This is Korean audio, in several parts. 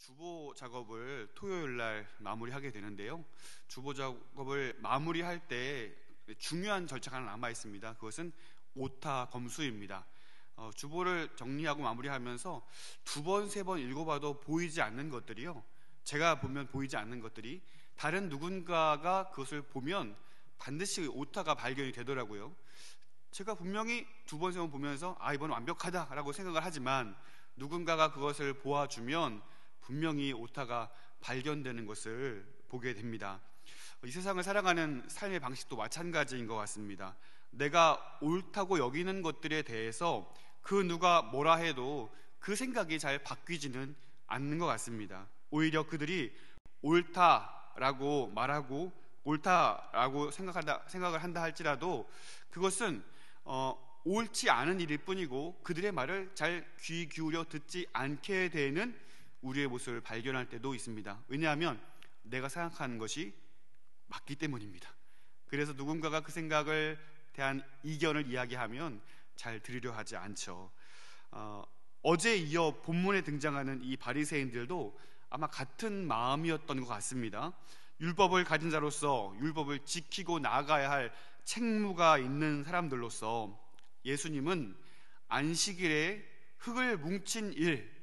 주보 작업을 토요일 날 마무리하게 되는데요. 주보 작업을 마무리할 때 중요한 절차가 하나 남아 있습니다. 그것은 오타 검수입니다. 주보를 정리하고 마무리하면서 두 번, 세 번 읽어봐도 보이지 않는 것들이요, 제가 보면 보이지 않는 것들이 다른 누군가가 그것을 보면 반드시 오타가 발견이 되더라고요. 제가 분명히 두 번, 세 번 보면서 이번 완벽하다라고 생각을 하지만 누군가가 그것을 보아주면 분명히 오타가 발견되는 것을 보게 됩니다. 이 세상을 살아가는 삶의 방식도 마찬가지인 것 같습니다. 내가 옳다고 여기는 것들에 대해서 그 누가 뭐라 해도 그 생각이 잘 바뀌지는 않는 것 같습니다. 오히려 그들이 옳다라고 말하고 옳다라고 생각을 한다 할지라도 그것은 옳지 않은 일일 뿐이고 그들의 말을 잘 귀 기울여 듣지 않게 되는 우리의 모습을 발견할 때도 있습니다. 왜냐하면 내가 생각하는 것이 맞기 때문입니다. 그래서 누군가가 그 생각을 대한 이견을 이야기하면 잘 들으려 하지 않죠. 어제 이어 본문에 등장하는 이 바리새인들도 아마 같은 마음이었던 것 같습니다. 율법을 가진 자로서 율법을 지키고 나아가야 할 책무가 있는 사람들로서 예수님은 안식일에 흙을 뭉친 일,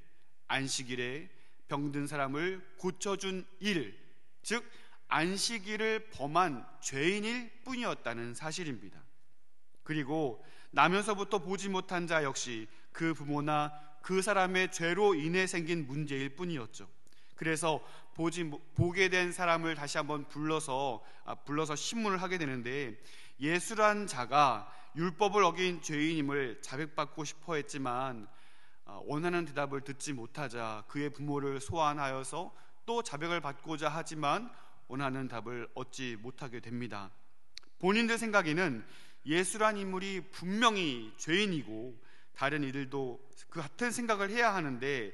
안식일에 병든 사람을 고쳐준 일, 즉 안식일을 범한 죄인일 뿐이었다는 사실입니다. 그리고 나면서부터 보지 못한 자 역시 그 부모나 그 사람의 죄로 인해 생긴 문제일 뿐이었죠. 그래서 보게 된 사람을 다시 한번 불러서 신문을 하게 되는데, 예수란 자가 율법을 어긴 죄인임을 자백받고 싶어 했지만 원하는 대답을 듣지 못하자 그의 부모를 소환하여서 또 자백을 받고자 하지만 원하는 답을 얻지 못하게 됩니다. 본인들 생각에는 예수란 인물이 분명히 죄인이고 다른 이들도 그 같은 생각을 해야 하는데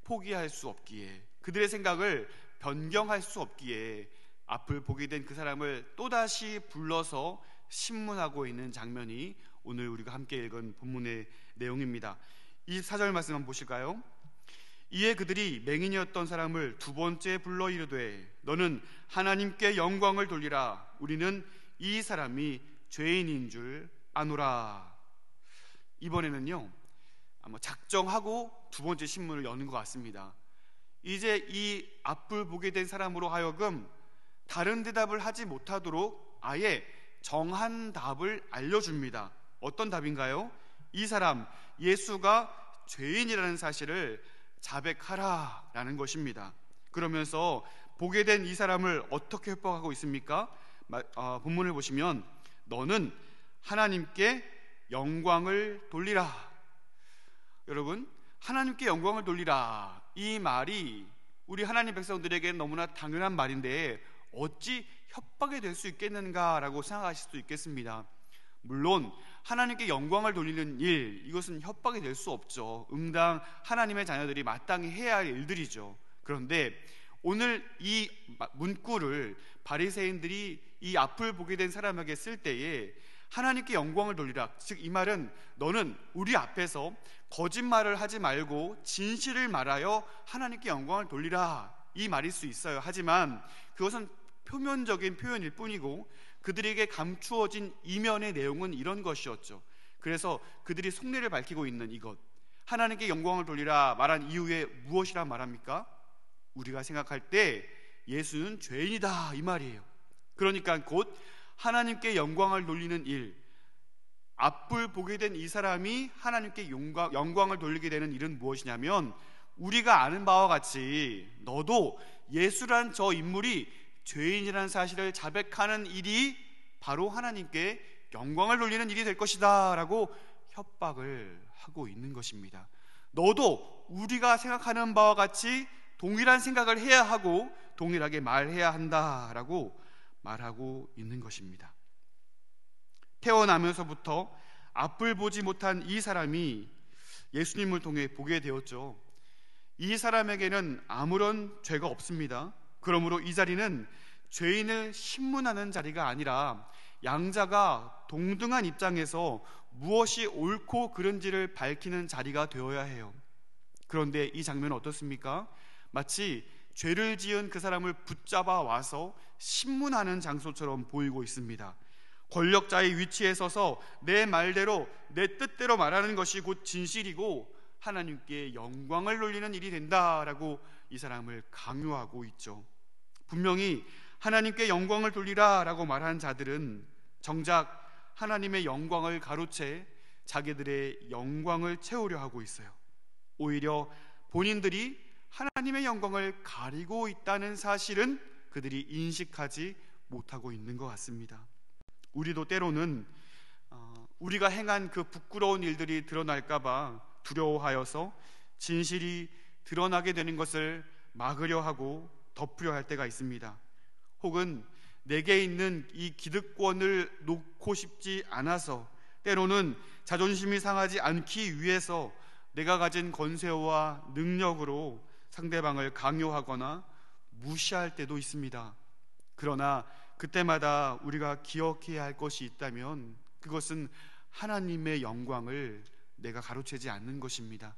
포기할 수 없기에, 그들의 생각을 변경할 수 없기에 앞을 보게 된 그 사람을 또다시 불러서 신문하고 있는 장면이 오늘 우리가 함께 읽은 본문의 내용입니다. 24절 말씀 한번 보실까요? 이에 그들이 맹인이었던 사람을 두 번째 불러 이르되 너는 하나님께 영광을 돌리라. 우리는 이 사람이 죄인인 줄 아노라. 이번에는요, 아마 작정하고 두 번째 신문을 여는 것 같습니다. 이제 이 앞을 보게 된 사람으로 하여금 다른 대답을 하지 못하도록 아예 정한 답을 알려줍니다. 어떤 답인가요? 이 사람 예수가 죄인이라는 사실을 자백하라라는 것입니다. 그러면서 보게 된 이 사람을 어떻게 협박하고 있습니까? 본문을 보시면 너는 하나님께 영광을 돌리라. 여러분, 하나님께 영광을 돌리라, 이 말이 우리 하나님 백성들에게는 너무나 당연한 말인데 어찌 협박이 될 수 있겠는가라고 생각하실 수도 있겠습니다. 물론 하나님께 영광을 돌리는 일, 이것은 협박이 될 수 없죠. 응당 하나님의 자녀들이 마땅히 해야 할 일들이죠. 그런데 오늘 이 문구를 바리새인들이 이 앞을 보게 된 사람에게 쓸 때에 하나님께 영광을 돌리라, 즉 이 말은 너는 우리 앞에서 거짓말을 하지 말고 진실을 말하여 하나님께 영광을 돌리라, 이 말일 수 있어요. 하지만 그것은 표면적인 표현일 뿐이고 그들에게 감추어진 이면의 내용은 이런 것이었죠. 그래서 그들이 속내를 밝히고 있는 이것, 하나님께 영광을 돌리라 말한 이후에 무엇이라 말합니까? 우리가 생각할 때 예수는 죄인이다, 이 말이에요. 그러니까 곧 하나님께 영광을 돌리는 일, 앞을 보게 된 이 사람이 하나님께 영광을 돌리게 되는 일은 무엇이냐면, 우리가 아는 바와 같이 너도 예수란 저 인물이 죄인이라는 사실을 자백하는 일이 바로 하나님께 영광을 돌리는 일이 될 것이다 라고 협박을 하고 있는 것입니다. 너도 우리가 생각하는 바와 같이 동일한 생각을 해야 하고 동일하게 말해야 한다라고 말하고 있는 것입니다. 태어나면서부터 앞을 보지 못한 이 사람이 예수님을 통해 보게 되었죠. 이 사람에게는 아무런 죄가 없습니다. 그러므로 이 자리는 죄인을 신문하는 자리가 아니라 양자가 동등한 입장에서 무엇이 옳고 그른지를 밝히는 자리가 되어야 해요. 그런데 이 장면은 어떻습니까? 마치 죄를 지은 그 사람을 붙잡아 와서 신문하는 장소처럼 보이고 있습니다. 권력자의 위치에 서서 내 말대로 내 뜻대로 말하는 것이 곧 진실이고 하나님께 영광을 돌리는 일이 된다라고 이 사람을 강요하고 있죠. 분명히 하나님께 영광을 돌리라라고 말하는 자들은 정작 하나님의 영광을 가로채 자기들의 영광을 채우려 하고 있어요. 오히려 본인들이 하나님의 영광을 가리고 있다는 사실은 그들이 인식하지 못하고 있는 것 같습니다. 우리도 때로는 우리가 행한 그 부끄러운 일들이 드러날까 봐 두려워하여서 진실이 드러나게 되는 것을 막으려 하고 덮으려 할 때가 있습니다. 혹은 내게 있는 이 기득권을 놓고 싶지 않아서, 때로는 자존심이 상하지 않기 위해서 내가 가진 권세와 능력으로 상대방을 강요하거나 무시할 때도 있습니다. 그러나 그때마다 우리가 기억해야 할 것이 있다면 그것은 하나님의 영광을 내가 가로채지 않는 것입니다.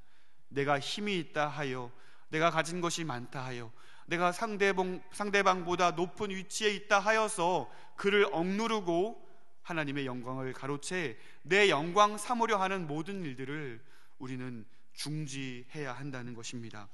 내가 힘이 있다 하여, 내가 가진 것이 많다 하여, 내가 상대방보다 높은 위치에 있다 하여서 그를 억누르고 하나님의 영광을 가로채 내 영광 삼으려 하는 모든 일들을 우리는 중지해야 한다는 것입니다.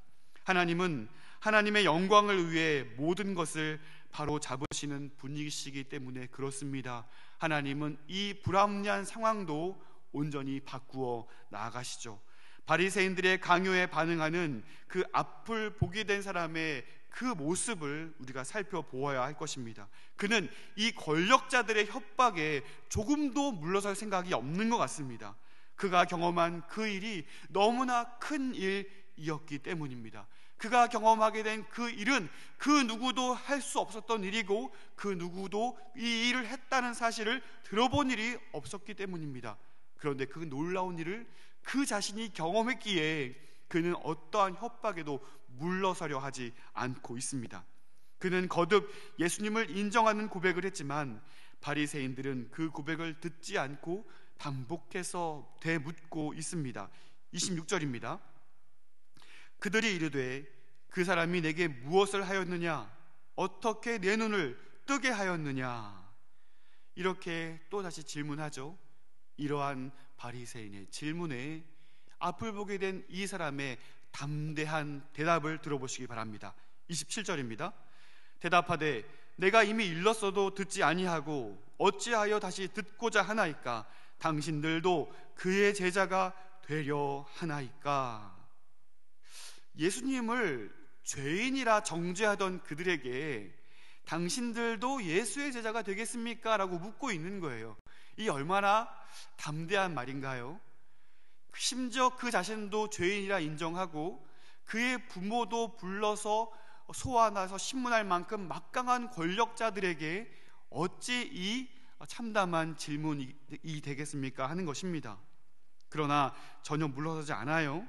하나님은 하나님의 영광을 위해 모든 것을 바로 잡으시는 분이시기 때문에 그렇습니다. 하나님은 이 불합리한 상황도 온전히 바꾸어 나아가시죠. 바리새인들의 강요에 반응하는 그 앞을 보게 된 사람의 그 모습을 우리가 살펴보아야 할 것입니다. 그는 이 권력자들의 협박에 조금도 물러설 생각이 없는 것 같습니다. 그가 경험한 그 일이 너무나 큰 일이었기 때문입니다. 그가 경험하게 된 그 일은 그 누구도 할 수 없었던 일이고 그 누구도 이 일을 했다는 사실을 들어본 일이 없었기 때문입니다. 그런데 그 놀라운 일을 그 자신이 경험했기에 그는 어떠한 협박에도 물러서려 하지 않고 있습니다. 그는 거듭 예수님을 인정하는 고백을 했지만 바리새인들은 그 고백을 듣지 않고 반복해서 되묻고 있습니다. 26절입니다. 그들이 이르되 그 사람이 내게 무엇을 하였느냐? 어떻게 내 눈을 뜨게 하였느냐? 이렇게 또다시 질문하죠. 이러한 바리새인의 질문에 앞을 보게 된 이 사람의 담대한 대답을 들어보시기 바랍니다. 27절입니다. 대답하되 내가 이미 일렀어도 듣지 아니하고 어찌하여 다시 듣고자 하나이까? 당신들도 그의 제자가 되려 하나이까? 예수님을 죄인이라 정죄하던 그들에게 당신들도 예수의 제자가 되겠습니까? 라고 묻고 있는 거예요. 이 얼마나 담대한 말인가요? 심지어 그 자신도 죄인이라 인정하고 그의 부모도 불러서 소환해서 신문할 만큼 막강한 권력자들에게 어찌 이 참담한 질문이 되겠습니까? 하는 것입니다. 그러나 전혀 물러서지 않아요.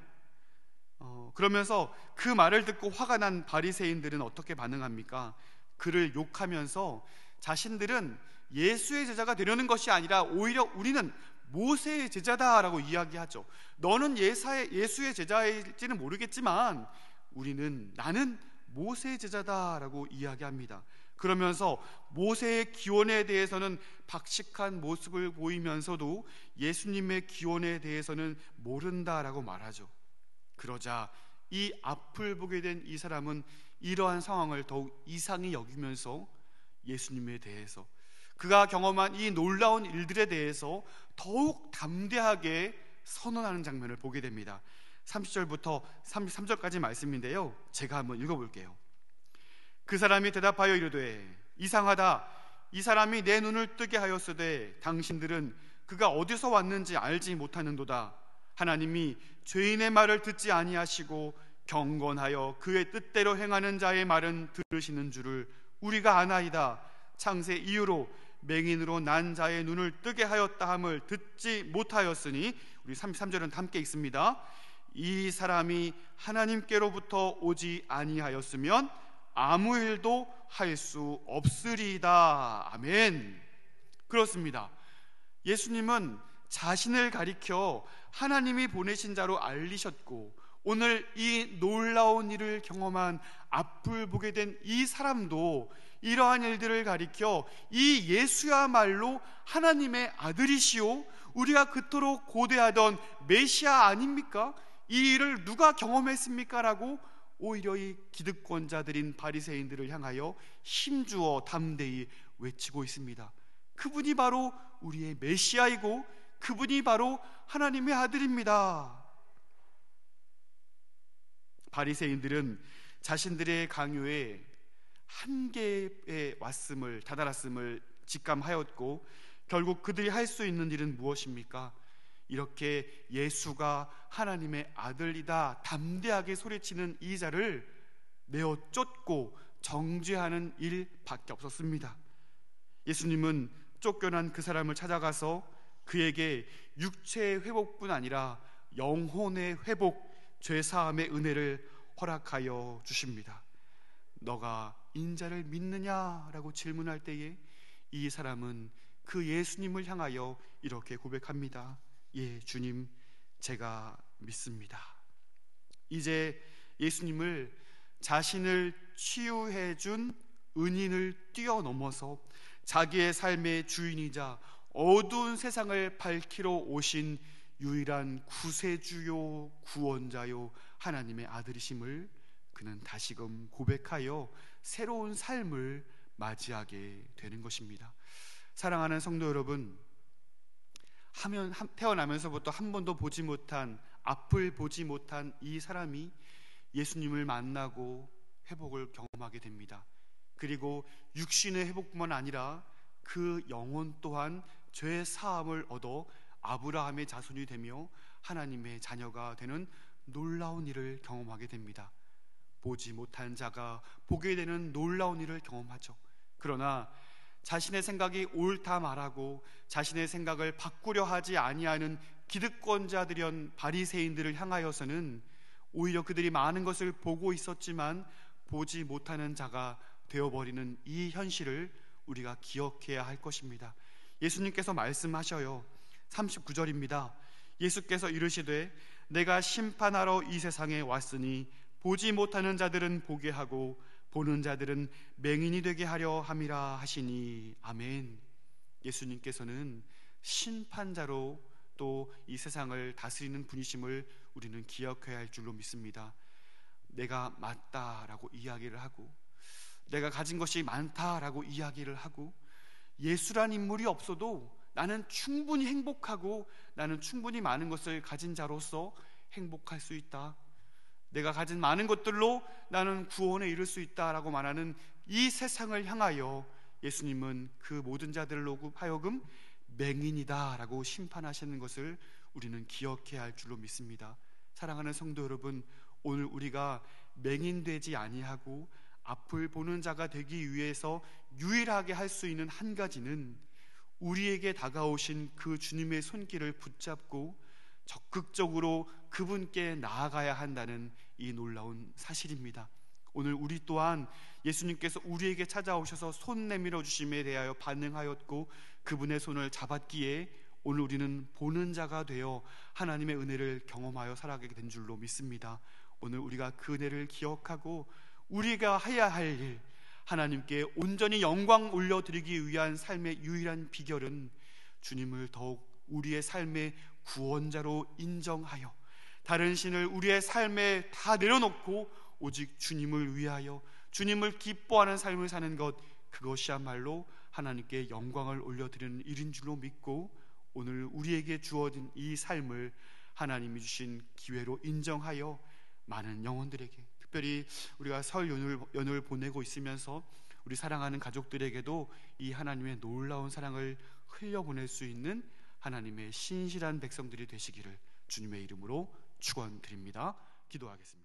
그러면서 그 말을 듣고 화가 난 바리새인들은 어떻게 반응합니까? 그를 욕하면서 자신들은 예수의 제자가 되려는 것이 아니라 오히려 우리는 모세의 제자다라고 이야기하죠. 너는 예수의 제자일지는 모르겠지만 나는 모세의 제자다라고 이야기합니다. 그러면서 모세의 기원에 대해서는 박식한 모습을 보이면서도 예수님의 기원에 대해서는 모른다라고 말하죠. 그러자 이 앞을 보게 된 이 사람은 이러한 상황을 더욱 이상히 여기면서 예수님에 대해서, 그가 경험한 이 놀라운 일들에 대해서 더욱 담대하게 선언하는 장면을 보게 됩니다. 30절부터 33절까지 말씀인데요, 제가 한번 읽어볼게요. 그 사람이 대답하여 이르되 이상하다. 이 사람이 내 눈을 뜨게 하였으되 당신들은 그가 어디서 왔는지 알지 못하는도다. 하나님이 죄인의 말을 듣지 아니하시고 경건하여 그의 뜻대로 행하는 자의 말은 들으시는 줄을 우리가 아나이다. 창세 이후로 맹인으로 난 자의 눈을 뜨게 하였다 함을 듣지 못하였으니, 우리 33절은 함께 읽습니다. 이 사람이 하나님께로부터 오지 아니하였으면 아무 일도 할 수 없으리이다. 아멘. 그렇습니다. 예수님은 자신을 가리켜 하나님이 보내신 자로 알리셨고 오늘 이 놀라운 일을 경험한 앞을 보게 된 이 사람도 이러한 일들을 가리켜 이 예수야말로 하나님의 아들이시오, 우리가 그토록 고대하던 메시아 아닙니까? 이 일을 누가 경험했습니까? 라고 오히려 이 기득권자들인 바리새인들을 향하여 힘주어 담대히 외치고 있습니다. 그분이 바로 우리의 메시아이고 그분이 바로 하나님의 아들입니다. 바리새인들은 자신들의 강요에 한계에 다다랐음을 직감하였고 결국 그들이 할 수 있는 일은 무엇입니까? 이렇게 예수가 하나님의 아들이다 담대하게 소리치는 이 자를 내어 쫓고 정죄하는 일밖에 없었습니다. 예수님은 쫓겨난 그 사람을 찾아가서 그에게 육체의 회복뿐 아니라 영혼의 회복, 죄사함의 은혜를 허락하여 주십니다. 너가 인자를 믿느냐라고 질문할 때에 이 사람은 그 예수님을 향하여 이렇게 고백합니다. 예, 주님, 제가 믿습니다. 이제 예수님을 자신을 치유해 준 은인을 뛰어넘어서 자기의 삶의 주인이자 어두운 세상을 밝히러 오신 유일한 구세주요 구원자요 하나님의 아들이심을 그는 다시금 고백하여 새로운 삶을 맞이하게 되는 것입니다. 사랑하는 성도 여러분, 태어나면서부터 한 번도 보지 못한, 앞을 보지 못한 이 사람이 예수님을 만나고 회복을 경험하게 됩니다. 그리고 육신의 회복뿐만 아니라 그 영혼 또한 죄 사함을 얻어 아브라함의 자손이 되며 하나님의 자녀가 되는 놀라운 일을 경험하게 됩니다. 보지 못한 자가 보게 되는 놀라운 일을 경험하죠. 그러나 자신의 생각이 옳다 말하고 자신의 생각을 바꾸려 하지 아니하는 기득권자들이던 바리새인들을 향하여서는 오히려 그들이 많은 것을 보고 있었지만 보지 못하는 자가 되어버리는 이 현실을 우리가 기억해야 할 것입니다. 예수님께서 말씀하셔요. 39절입니다. 예수께서 이르시되 내가 심판하러 이 세상에 왔으니 보지 못하는 자들은 보게 하고 보는 자들은 맹인이 되게 하려 함이라 하시니. 아멘. 예수님께서는 심판자로 또 이 세상을 다스리는 분이심을 우리는 기억해야 할 줄로 믿습니다. 내가 맞다라고 이야기를 하고 내가 가진 것이 많다라고 이야기를 하고 예수란 인물이 없어도 나는 충분히 행복하고 나는 충분히 많은 것을 가진 자로서 행복할 수 있다, 내가 가진 많은 것들로 나는 구원에 이를 수 있다라고 말하는 이 세상을 향하여 예수님은 그 모든 자들로 하여금 맹인이다라고 심판하시는 것을 우리는 기억해야 할 줄로 믿습니다. 사랑하는 성도 여러분, 오늘 우리가 맹인되지 아니하고 앞을 보는 자가 되기 위해서 유일하게 할 수 있는 한 가지는 우리에게 다가오신 그 주님의 손길을 붙잡고 적극적으로 그분께 나아가야 한다는 이 놀라운 사실입니다. 오늘 우리 또한 예수님께서 우리에게 찾아오셔서 손 내밀어 주심에 대하여 반응하였고 그분의 손을 잡았기에 오늘 우리는 보는 자가 되어 하나님의 은혜를 경험하여 살아가게 된 줄로 믿습니다. 오늘 우리가 그 은혜를 기억하고 우리가 해야 할 일, 하나님께 온전히 영광 올려드리기 위한 삶의 유일한 비결은 주님을 더욱 우리의 삶의 구원자로 인정하여 다른 신을 우리의 삶에 다 내려놓고 오직 주님을 위하여 주님을 기뻐하는 삶을 사는 것, 그것이야말로 하나님께 영광을 올려드리는 일인 줄로 믿고 오늘 우리에게 주어진 이 삶을 하나님이 주신 기회로 인정하여 많은 영혼들에게, 특별히 우리가 설 연휴를 보내고 있으면서 우리 사랑하는 가족들에게도 이 하나님의 놀라운 사랑을 흘려보낼 수 있는 하나님의 신실한 백성들이 되시기를 주님의 이름으로 축원드립니다. 기도하겠습니다.